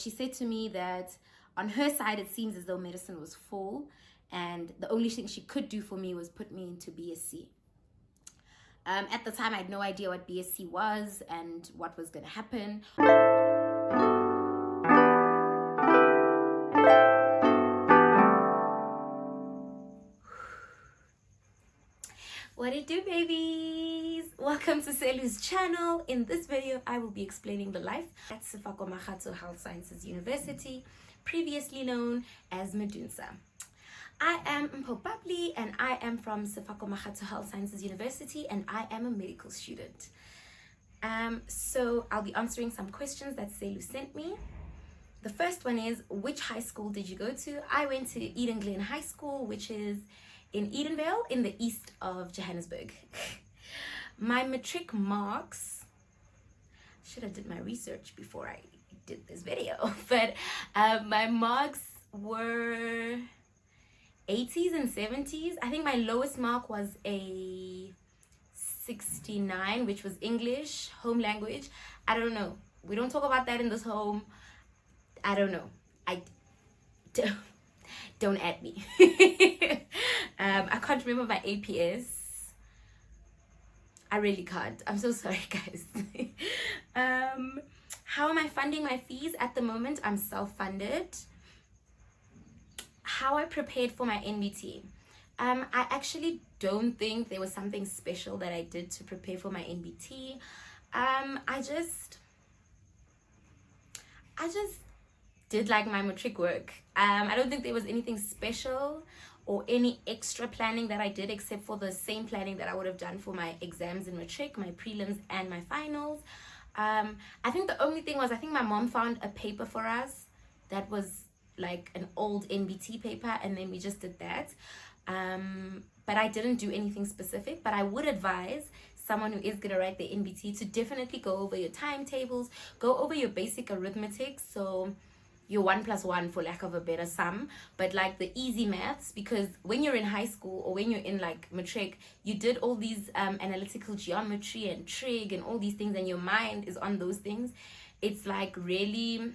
She said to me that on her side, it seems as though medicine was full, and the only thing she could do for me was put me into BSc. At the time, I had no idea what BSc was and what was going to happen. What it do, babies? Welcome to Selu's channel. In this video, I will be explaining the life at Sefako Makgatho Health Sciences University, previously known as MEDUNSA. I am Mpho Bubbly and I am from Sefako Makgatho Health Sciences University and I am a medical student. So I'll be answering some questions that Selu sent me. The first one is, which high school did you go to? I went to Eden Glen High School, which is in Edenvale in the east of Johannesburg. My matric marks, should have did my research before I did this video, but my marks were 80s and 70s. I think my lowest mark was a 69, which was English, home language. I don't know. We don't talk about that in this home. I don't know. Don't add me. I can't remember my APS. I really can't. I'm so sorry, guys. How am I funding my fees? At the moment, I'm self-funded. How I prepared for my NBT. I actually don't think there was something special that I did to prepare for my NBT. I just did like my matric work. I don't think there was anything special or any extra planning that I did except for the same planning that I would have done for my exams in matric, my prelims and my finals. I think the only thing was, I think my mom found a paper for us that was like an old NBT paper and then we just did that. But I didn't do anything specific, but I would advise someone who is going to write their NBT to definitely go over your timetables, go over your basic arithmetic, so your 1 + 1 for lack of a better sum, but like the easy maths, because when you're in high school or when you're in like matric, you did all these analytical geometry and trig and all these things and your mind is on those things. It's like really,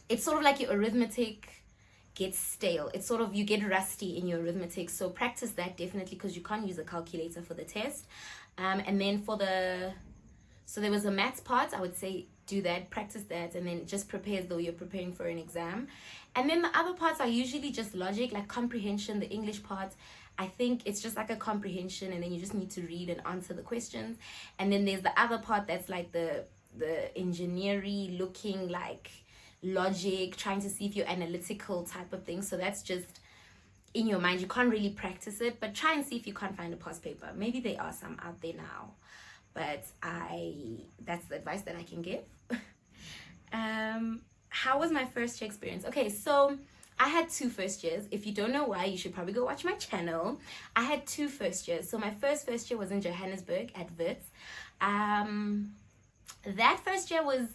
it's sort of like your arithmetic gets stale. It's sort of, you get rusty in your arithmetic, so practice that definitely, because you can't use a calculator for the test. And then for the, so there was a maths part, I would say do that, practice that, and then just prepare as though you're preparing for an exam. And then the other parts are usually just logic, like comprehension. The English part, I think it's just like a comprehension, and then you just need to read and answer the questions. And then there's the other part that's like the engineering looking, like logic, trying to see if you're analytical type of thing. So that's just in your mind. You can't really practice it, but try and see if you can't find a past paper. Maybe there are some out there now, but that's the advice that I can give. How was my first year experience? Okay, so I had 2 first years. If you don't know why, you should probably go watch my channel. I had 2 first years. So my first year was in Johannesburg at Wits. That first year was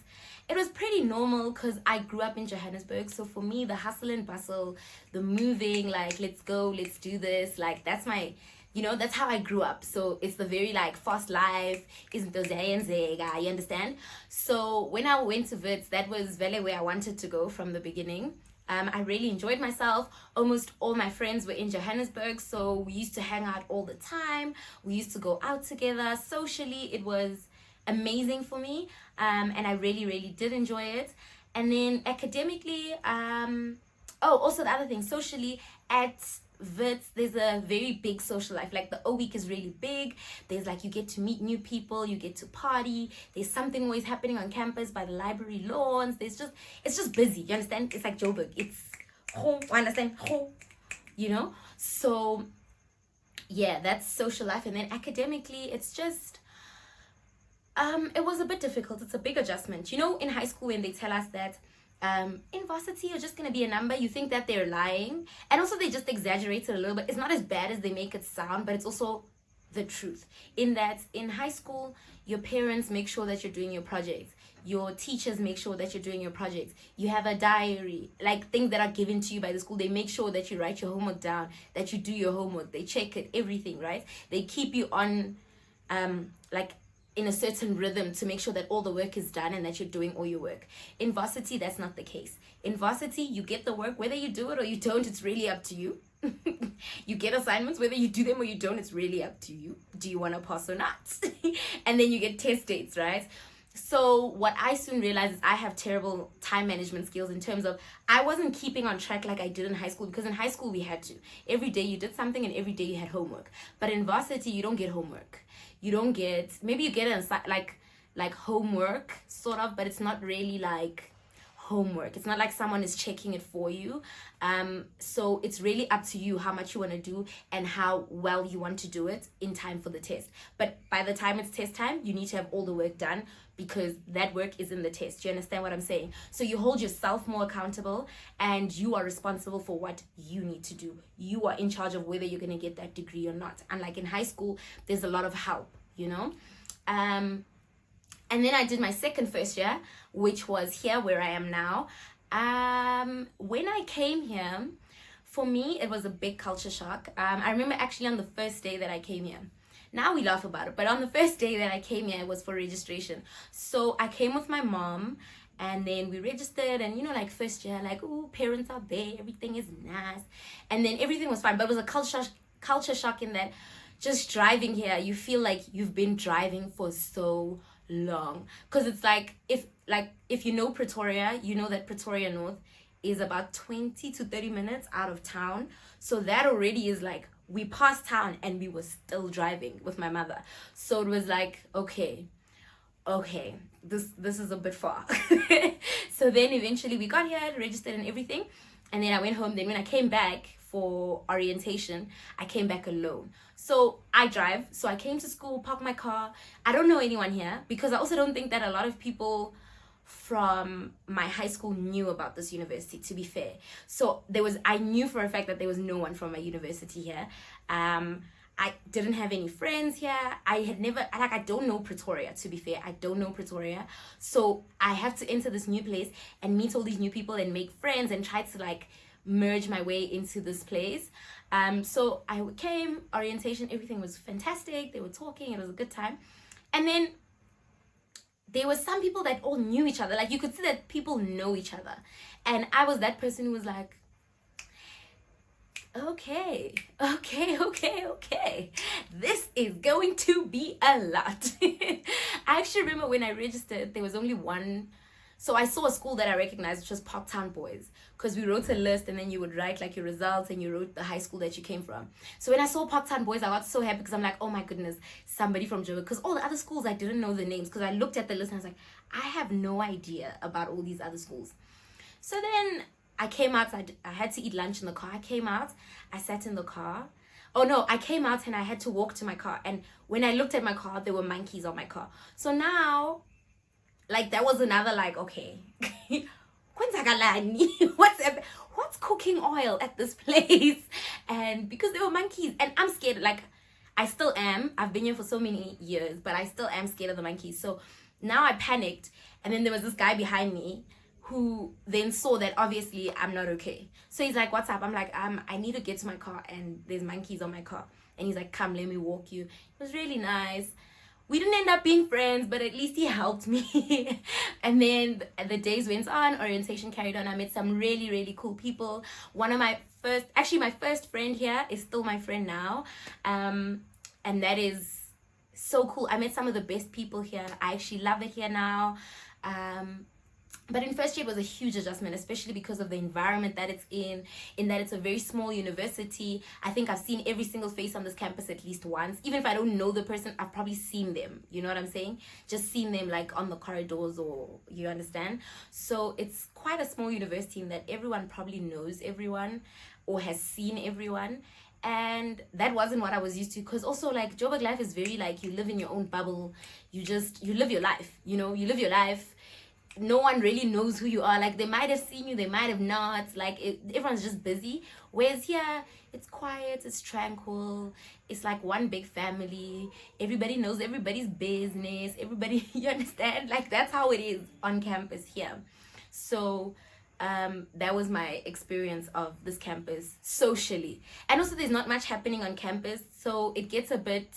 pretty normal because I grew up in Johannesburg. So for me, the hustle and bustle, the moving, like let's go, let's do this, like that's my, you know, that's how I grew up. So it's the very like fast life, isn't those you understand? So when I went to Wits, that was really where I wanted to go from the beginning. I really enjoyed myself. Almost all my friends were in Johannesburg, so we used to hang out all the time. We used to go out together. Socially, it was amazing for me, and I really did enjoy it. And then academically, also the other thing, socially at Wits, there's a very big social life. Like the O week is really big. There's like, you get to meet new people, you get to party, there's something always happening on campus by the library lawns. It's just busy, you understand? It's like Joburg, it's understand, you know. So yeah, that's social life. And then academically, it's just it was a bit difficult. It's a big adjustment, you know. In high school, when they tell us that in varsity you're just gonna be a number, you think that they're lying, and also they just exaggerate it a little bit. It's not as bad as they make it sound, but it's also the truth, in that in high school your parents make sure that you're doing your projects, your teachers make sure that you're doing your projects, you have a diary, like things that are given to you by the school. They make sure that you write your homework down, that you do your homework, they check it, everything, right? They keep you on like in a certain rhythm to make sure that all the work is done and that you're doing all your work. In varsity, that's not the case. In varsity, you get the work, whether you do it or you don't, it's really up to you. You get assignments, whether you do them or you don't, it's really up to you. Do you want to pass or not? And then you get test dates, right? So what I soon realized is I have terrible time management skills in terms of I wasn't keeping on track like I did in high school, because in high school we had to. Every day you did something and every day you had homework. But in varsity, you don't get homework. You don't get, maybe you get like homework sort of, but it's not really like homework. It's not like someone is checking it for you. So it's really up to you how much you want to do and how well you want to do it in time for the test. But by the time it's test time, you need to have all the work done, because that work is in the test. Do you understand what I'm saying? So you hold yourself more accountable and you are responsible for what you need to do. You are in charge of whether you're going to get that degree or not. Unlike in high school, there's a lot of help, you know? And then I did my second first year, which was here where I am now. When I came here, for me, it was a big culture shock. I remember actually on the first day that I came here. Now we laugh about it, but on the first day that I came here, it was for registration. So I came with my mom, and then we registered, and you know, like first year, like, oh, parents are there, everything is nice. And then everything was fine, but it was a culture shock in that just driving here, you feel like you've been driving for so long, because it's like if you know Pretoria, you know that Pretoria North is about 20 to 30 minutes out of town. So that already is like, we passed town and we were still driving with my mother. So it was like, okay, this is a bit far. So then eventually we got here, registered and everything, and then I went home. Then when I came back for orientation, I came back alone. So I drive, so I came to school, parked my car. I don't know anyone here, because I also don't think that a lot of people from my high school knew about this university, to be fair. So I knew for a fact that there was no one from my university here. I didn't have any friends here. I don't know Pretoria, to be fair. I don't know Pretoria. So I have to enter this new place and meet all these new people and make friends and try to like merge my way into this place. So I came, orientation, everything was fantastic. They were talking, it was a good time. And then there were some people that all knew each other. Like you could see that people know each other. And I was that person who was like, okay. This is going to be a lot. I actually remember when I registered, there was only one. So I saw a school that I recognized, which was Parktown Boys, because we wrote a list and then you would write like your results and you wrote the high school that you came from. So when I saw Parktown Boys, I got so happy, because I'm like, oh my goodness, somebody from Joburg. Because all the other schools, I didn't know the names, because I looked at the list and I was like, I have no idea about all these other schools. So then I came out, I had to eat lunch in the car. I came out, I sat in the car. Oh no, I came out and I had to walk to my car. And when I looked at my car, there were monkeys on my car. So now, like that was another like, okay, what's cooking oil at this place? And because there were monkeys, and I'm scared, like I still am. I've been here for so many years, but I still am scared of the monkeys. So now I panicked, and then there was this guy behind me who then saw that obviously I'm not okay. So he's like, what's up? I'm like, I need to get to my car and there's monkeys on my car. And he's like, come, let me walk you. It was really nice. We didn't end up being friends, but at least he helped me. And then the days went on, orientation carried on. I met some really, really cool people. My first friend here is still my friend now. And that is so cool. I met some of the best people here. I actually love it here now. But in first year, it was a huge adjustment, especially because of the environment that it's in that it's a very small university. I think I've seen every single face on this campus at least once. Even if I don't know the person, I've probably seen them. You know what I'm saying? Just seen them like on the corridors, or you understand? So it's quite a small university in that everyone probably knows everyone or has seen everyone. And that wasn't what I was used to, because also like Joburg life is very like, you live in your own bubble. You live your life, you know, you live your life. No one really knows who you are. Like they might have seen you, they might have not. Like everyone's just busy. Whereas here, it's quiet, it's tranquil. It's like one big family. Everybody knows everybody's business. Everybody, you understand? Like that's how it is on campus here. So that was my experience of this campus socially. And also there's not much happening on campus. So it's a bit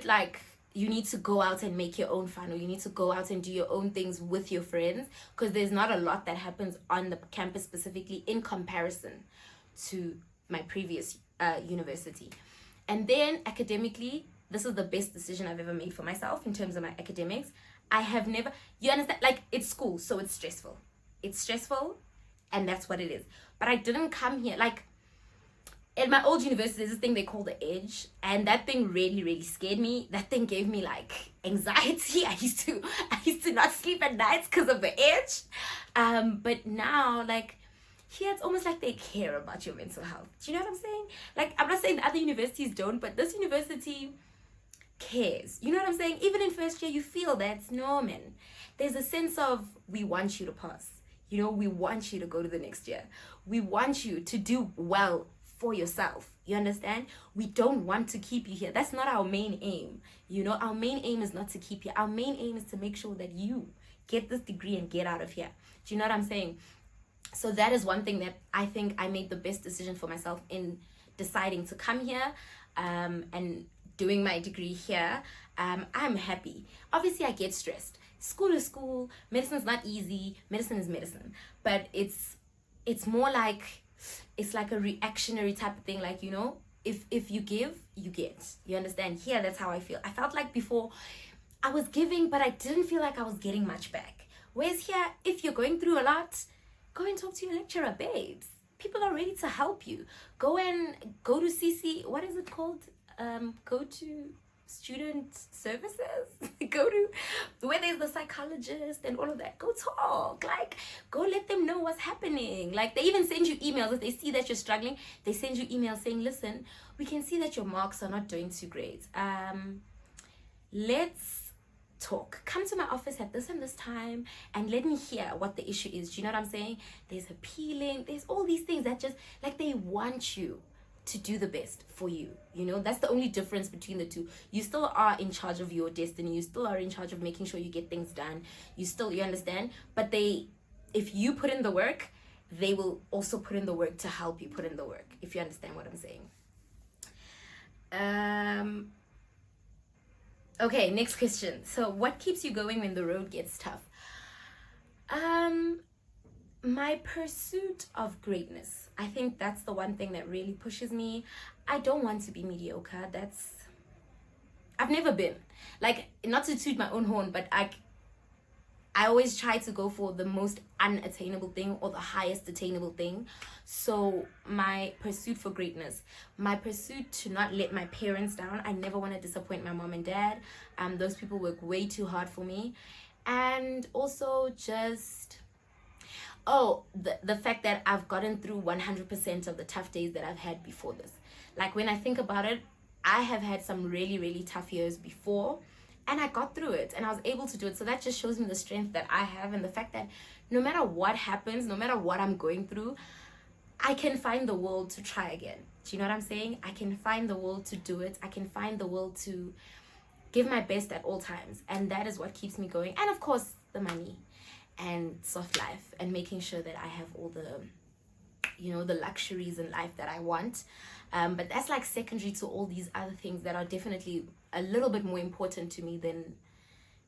like, you need to go out and make your own fun, or you need to go out and do your own things with your friends, because there's not a lot that happens on the campus specifically in comparison to my previous university. And then academically, this is the best decision I've ever made for myself in terms of my academics. I have never, you understand, like, it's school, so it's stressful. It's stressful, and that's what it is. But I didn't come here, like, at my old university, there's this thing they call the edge, and that thing really, really scared me. That thing gave me like anxiety. I used to not sleep at nights because of the edge. But now, like, here it's almost like they care about your mental health. Do you know what I'm saying? Like, I'm not saying the other universities don't, but this university cares. You know what I'm saying? Even in first year, you feel that, no, man, there's a sense of, we want you to pass. You know, we want you to go to the next year. We want you to do well for yourself. You understand? We don't want to keep you here. That's not our main aim. You know, our main aim is not to keep you. Our main aim is to make sure that you get this degree and get out of here. Do you know what I'm saying? So that is one thing that I think I made the best decision for myself in deciding to come here and doing my degree here. I'm happy. Obviously, I get stressed. School is school. Medicine's not easy. Medicine is medicine. But it's more like, it's like a reactionary type of thing. Like, you know, if you give, you get. You understand? Here, that's how I feel. I felt like before I was giving, but I didn't feel like I was getting much back. Whereas here, if you're going through a lot, go and talk to your lecturer, babes. People are ready to help you. Go to CC, what is it called? Go to student services. Go to where there's the psychologist and all of that. Go talk. Like, go let them know what's happening. Like, they even send you emails. If they see that you're struggling, they send you emails saying, listen, we can see that your marks are not doing too great. Let's talk. Come to my office at this and this time and let me hear what the issue is. Do you know what I'm saying? There's appealing. There's all these things that just, like, they want you to do the best for you. You know, that's the only difference between the two. You still are in charge of your destiny. You still are in charge of making sure you get things done. You understand? But if you put in the work, they will also put in the work to help you put in the work, if you understand what I'm saying. Okay, next question. So what keeps you going when the road gets tough? My pursuit of greatness. I think that's the one thing that really pushes me. I don't want to be mediocre. I've never been. Like, not to toot my own horn, but I always try to go for the most unattainable thing or the highest attainable thing. So my pursuit for greatness, my pursuit to not let my parents down. I never want to disappoint my mom and dad. Those people work way too hard for me. And also just, the fact that I've gotten through 100% of the tough days that I've had before this. Like, when I think about it, I have had some really, really tough years before, and I got through it and I was able to do it. So that just shows me the strength that I have, and the fact that no matter what happens, no matter what I'm going through, I can find the will to try again. Do you know what I'm saying? I can find the will to do it. I can find the will to give my best at all times. And that is what keeps me going. And of course, the money and soft life, and making sure that I have all the, you know, the luxuries in life that I want. But that's like secondary to all these other things that are definitely a little bit more important to me than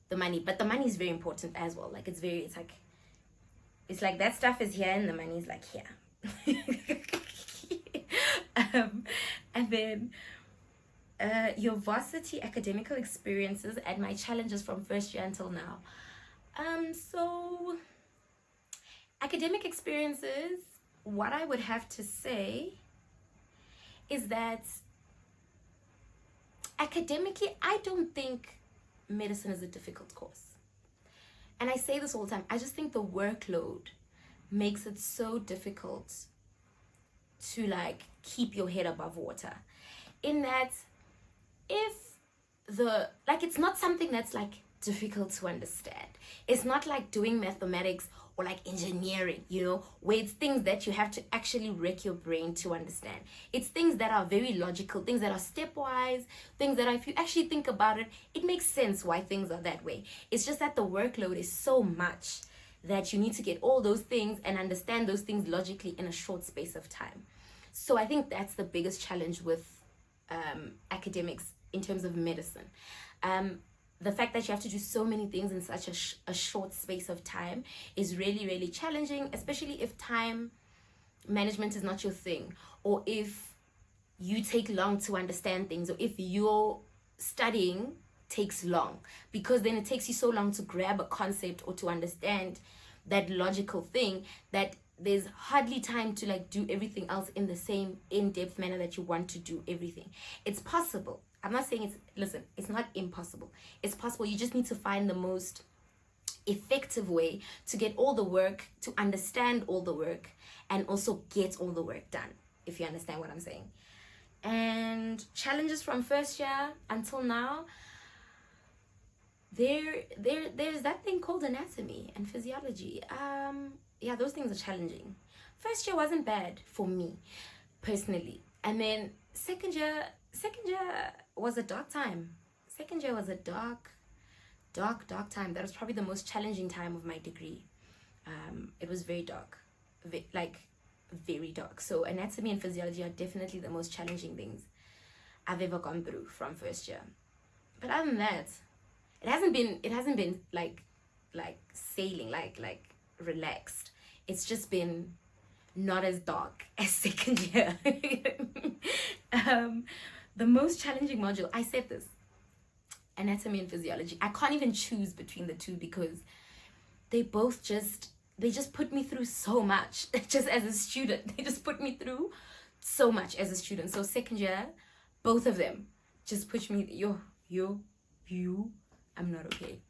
the money. But the money is very important as well. Like, it's like that stuff is here and the money is like here. And then your varsity academical experiences and my challenges from first year until now. So academic experiences, what I would have to say is that academically, I don't think medicine is a difficult course. And I say this all the time. I just think the workload makes it so difficult to, like, keep your head above water. In that, it's not something that's, like, difficult to understand. It's not like doing mathematics or like engineering, you know, where it's things that you have to actually wreck your brain to understand. It's things that are very logical, things that are stepwise, things that if you actually think about it, it makes sense why things are that way. It's just that the workload is so much that you need to get all those things and understand those things logically in a short space of time. So I think that's the biggest challenge with academics in terms of medicine. The fact that you have to do so many things in such a short space of time is really, really challenging, especially if time management is not your thing, or if you take long to understand things, or if your studying takes long, because then it takes you so long to grab a concept or to understand that logical thing that there's hardly time to like do everything else in the same in-depth manner that you want to do everything. It's possible. I'm not saying it's not impossible. It's possible. You just need to find the most effective way to get all the work, to understand all the work, and also get all the work done, if you understand what I'm saying. And challenges from first year until now, there's that thing called anatomy and physiology. Yeah, those things are challenging. First year wasn't bad for me personally, and then second year was a dark time. Second year was a dark time. That was probably the most challenging time of my degree. It was very dark, very dark. So anatomy and physiology are definitely the most challenging things I've ever gone through from first year. But other than that, it hasn't been like sailing, like relaxed. It's just been not as dark as second year. The most challenging module, I said this, anatomy and physiology. I can't even choose between the two because they just put me through so much. Just as a student, they just put me through so much as a student. So second year, both of them just push me, I'm not okay.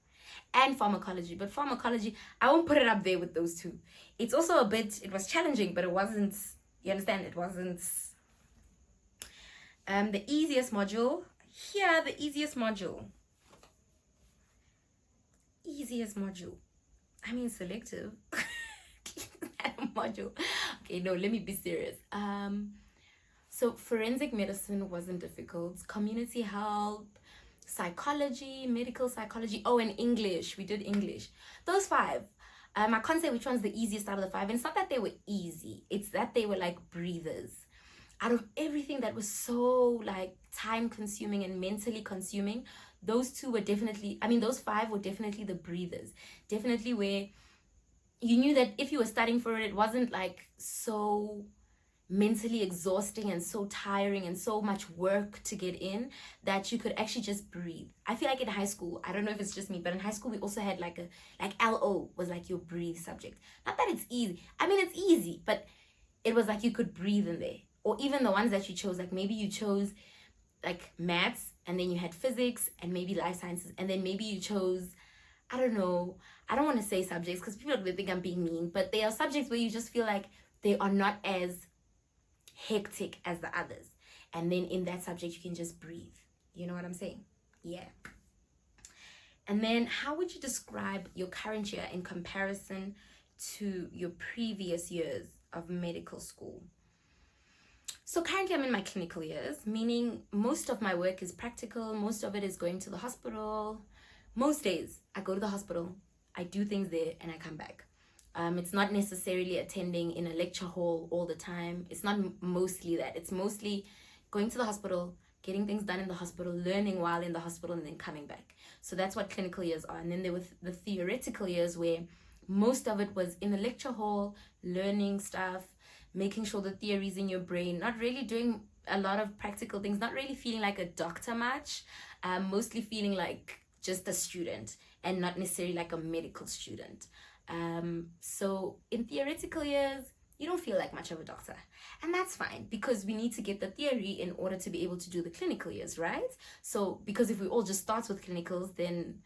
And pharmacology, but pharmacology, I won't put it up there with those two. It's also it was challenging, but it wasn't, you understand, it wasn't the easiest module. Here, the easiest module. I mean, selective. Module. Okay, no, let me be serious. So forensic medicine wasn't difficult. Community health, psychology, medical psychology. Oh, and English. We did English. Those 5. I can't say which one's the easiest out of the 5. And it's not that they were easy. It's that they were like breathers. Out of everything that was so like time consuming and mentally consuming, those 2 were definitely, those 5 were definitely the breathers. Definitely where you knew that if you were studying for it, it wasn't like so mentally exhausting and so tiring and so much work to get in that you could actually just breathe. I feel like in high school, I don't know if it's just me, but in high school we also had like LO was like your breathe subject. Not that it's easy. It's easy, but it was like you could breathe in there. Or even the ones that you chose, like maybe you chose like maths and then you had physics and maybe life sciences, and then maybe you chose, I don't know, I don't want to say subjects because people will think I'm being mean, but they are subjects where you just feel like they are not as hectic as the others, and then in that subject you can just breathe. You know what I'm saying? Yeah. And then how would you describe your current year in comparison to your previous years of medical school? So currently I'm in my clinical years, meaning most of my work is practical. Most of it is going to the hospital. Most days I go to the hospital, I do things there, and I come back. It's not necessarily attending in a lecture hall all the time. It's not mostly that. It's mostly going to the hospital, getting things done in the hospital, learning while in the hospital, and then coming back. So that's what clinical years are. And then there were the theoretical years where most of it was in the lecture hall, learning stuff, making sure the theory's in your brain, not really doing a lot of practical things, not really feeling like a doctor much, mostly feeling like just a student and not necessarily like a medical student. So in theoretical years, you don't feel like much of a doctor, and that's fine because we need to get the theory in order to be able to do the clinical years, right? So because if we all just start with clinicals, then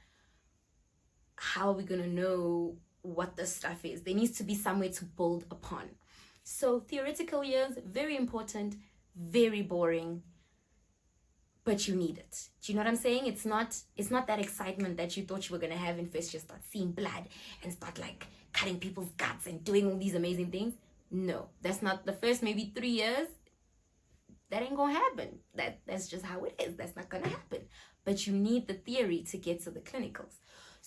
how are we going to know what the stuff is? There needs to be somewhere to build upon. So theoretical years, very important, very boring, but you need it. Do you know what I'm saying? It's not that excitement that you thought you were going to have in first year, start seeing blood and start like cutting people's guts and doing all these amazing things. No, that's not the first maybe 3 years. That ain't gonna happen. That's just how it is. That's not gonna happen. But you need the theory to get to the clinicals.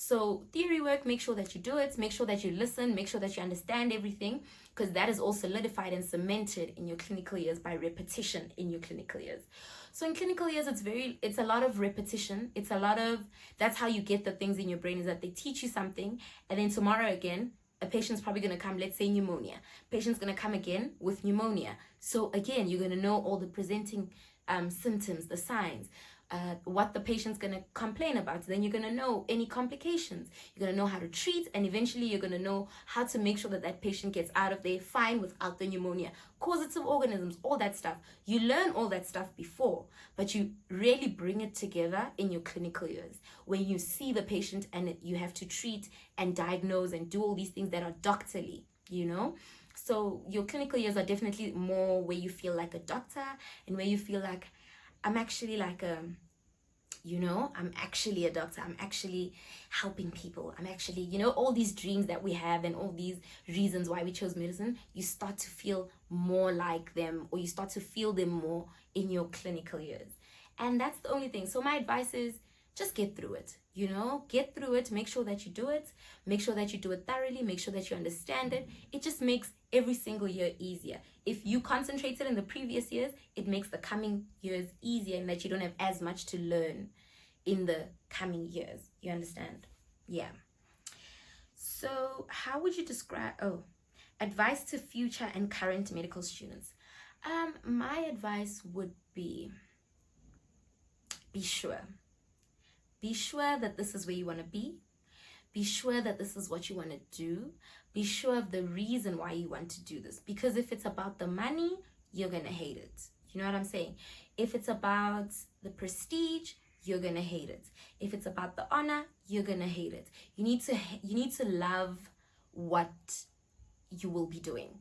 So theory work, make sure that you do it, make sure that you listen, make sure that you understand everything, because that is all solidified and cemented in your clinical years by repetition in your clinical years. So in clinical years, it's a lot of repetition. It's a lot of, that's how you get the things in your brain, is that they teach you something, and then tomorrow again, a patient's probably going to come, let's say pneumonia. Patient's going to come again with pneumonia. So again, you're going to know all the presenting symptoms, the signs, what the patient's going to complain about. Then you're going to know any complications. You're going to know how to treat, and eventually you're going to know how to make sure that that patient gets out of there fine without the pneumonia. Causative organisms, all that stuff. You learn all that stuff before, but you really bring it together in your clinical years when you see the patient and you have to treat and diagnose and do all these things that are doctorly, you know? So your clinical years are definitely more where you feel like a doctor and where you feel like, I'm actually like I'm actually a doctor. I'm actually helping people. I'm actually, all these dreams that we have and all these reasons why we chose medicine, you start to feel more like them, or you start to feel them more in your clinical years. And that's the only thing. So my advice is just get through it, get through it. Make sure that you do it. Make sure that you do it thoroughly. Make sure that you understand it. It just makes every single year easier. If you concentrated in the previous years, it makes the coming years easier, and that you don't have as much to learn in the coming years. You understand? Yeah. So how would you describe, advice to future and current medical students? My advice would be sure. Be sure that this is where you want to be. Be sure that this is what you want to do. Be sure of the reason why you want to do this. Because if it's about the money, you're going to hate it. You know what I'm saying? If it's about the prestige, you're going to hate it. If it's about the honor, you're going to hate it. You need to love what you will be doing.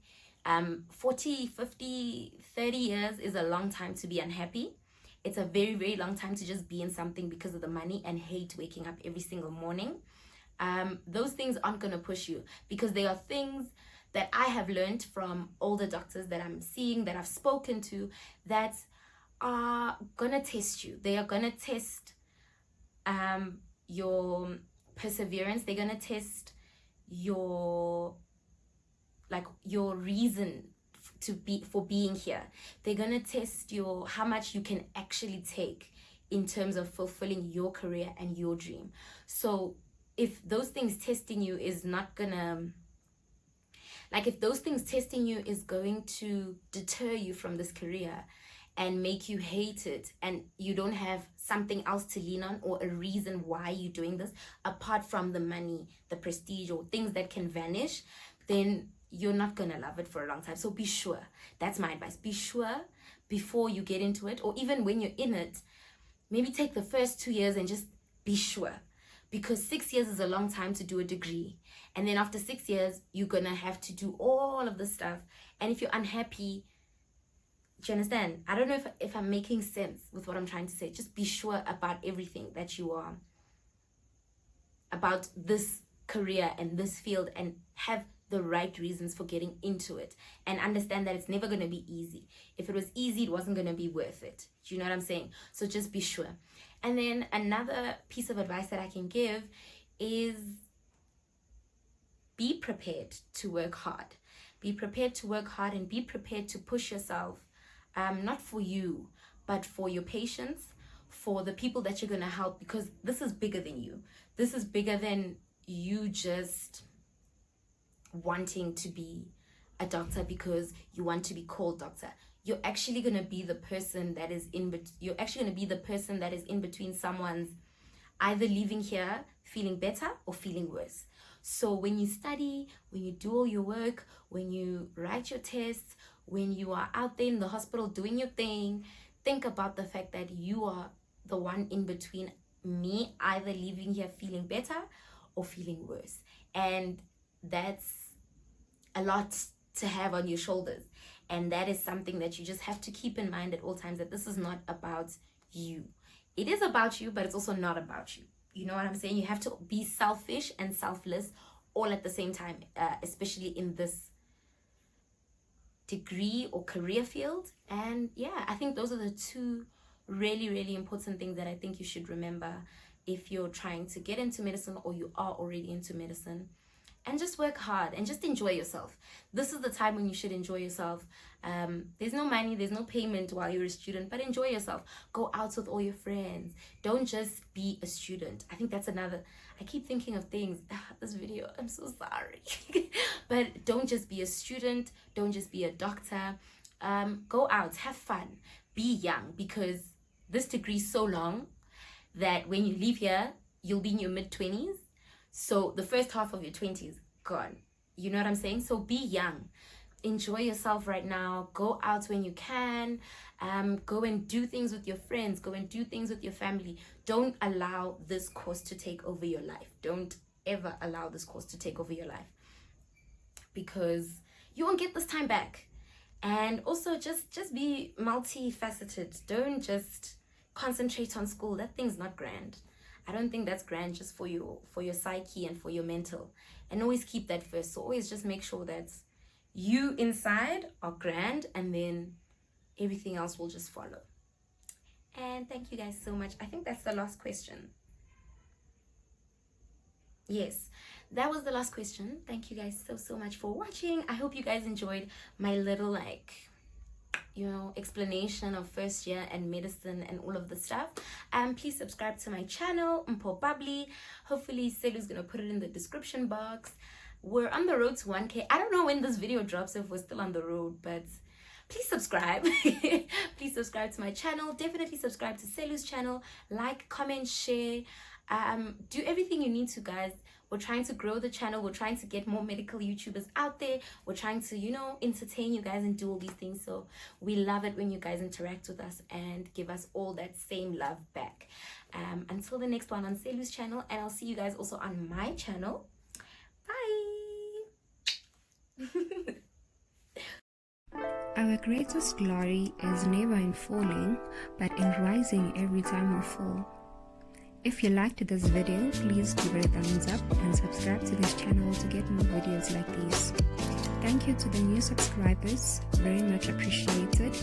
40, 50, 30 years is a long time to be unhappy. It's a very, very long time to just be in something because of the money and hate waking up every single morning. Those things aren't going to push you, because they are things that I have learned from older doctors that I'm seeing, that I've spoken to, that are going to test you. They are going to test your perseverance. They're going to test your reason for being here. They're going to test how much you can actually take in terms of fulfilling your career and your dream. So if those things testing you is not gonna, if those things testing you is going to deter you from this career and make you hate it, and you don't have something else to lean on or a reason why you're doing this apart from the money, the prestige, or things that can vanish, then you're not gonna love it for a long time. So be sure. That's my advice. Be sure before you get into it, or even when you're in it. Maybe take the first 2 years and just be sure, because 6 years is a long time to do a degree. And then after 6 years, you're gonna have to do all of this stuff. And if you're unhappy, do you understand? I don't know if I'm making sense with what I'm trying to say. Just be sure about everything that you are, about this career and this field, and have the right reasons for getting into it, and understand that it's never going to be easy. If it was easy, it wasn't going to be worth it. Do you know what I'm saying? So just be sure. And then another piece of advice that I can give is be prepared to work hard. Be prepared to work hard, and be prepared to push yourself, not for you, but for your patients, for the people that you're going to help, because this is bigger than you. This is bigger than you just wanting to be a doctor because you want to be called doctor. You're actually going to be the person that is in between someone's either leaving here feeling better or feeling worse. So when you study, when you do all your work, when you write your tests, when you are out there in the hospital doing your thing, think about the fact that you are the one in between me either leaving here feeling better or feeling worse. And that's a lot to have on your shoulders. And that is something that you just have to keep in mind at all times, that this is not about you. It is about you, but it's also not about you. You know what I'm saying? You have to be selfish and selfless all at the same time, especially in this degree or career field. And yeah, I think those are the two really, really important things that I think you should remember if you're trying to get into medicine or you are already into medicine. And just work hard and just enjoy yourself. This is the time when you should enjoy yourself. There's no money, there's no payment while you're a student, but enjoy yourself. Go out with all your friends. Don't just be a student. I think that's another, I keep thinking of things. This video, I'm so sorry. But don't just be a student. Don't just be a doctor. Go out, have fun, be young, because this degree is so long that when you leave here, you'll be in your mid-20s. So the first half of your 20s gone. You know what I'm saying? So be young. Enjoy yourself right now. Go out when you can. Go and do things with your friends. Go and do things with your family. Don't allow this course to take over your life. Don't ever allow this course to take over your life, because you won't get this time back. And also just be multifaceted. Don't just concentrate on school. That thing's not grand. I don't think that's grand just for your psyche and for your mental. And always keep that first. So always just make sure that you inside are grand, and then everything else will just follow. And thank you guys so much. I think that's the last question. Yes, that was the last question. Thank you guys so much for watching. I hope you guys enjoyed my little explanation of first year and medicine and all of the stuff. Please subscribe to my channel, Mpho Bubbly. Hopefully Selu's gonna put it in the description box. We're on the road to 1K. I don't know when this video drops, if we're still on the road, but please subscribe. Please subscribe to my channel. Definitely subscribe to Selu's channel. Like, comment, share. Do everything you need to, guys. We're trying to grow the channel. We're trying to get more medical YouTubers out there. We're trying to, entertain you guys and do all these things. So we love it when you guys interact with us and give us all that same love back. Until the next one on Selu's channel, and I'll see you guys also on my channel. Bye. Our greatest glory is never in falling, but in rising every time we fall. If you liked this video, please give it a thumbs up and subscribe to this channel to get more videos like these. Thank you to the new subscribers, very much appreciated.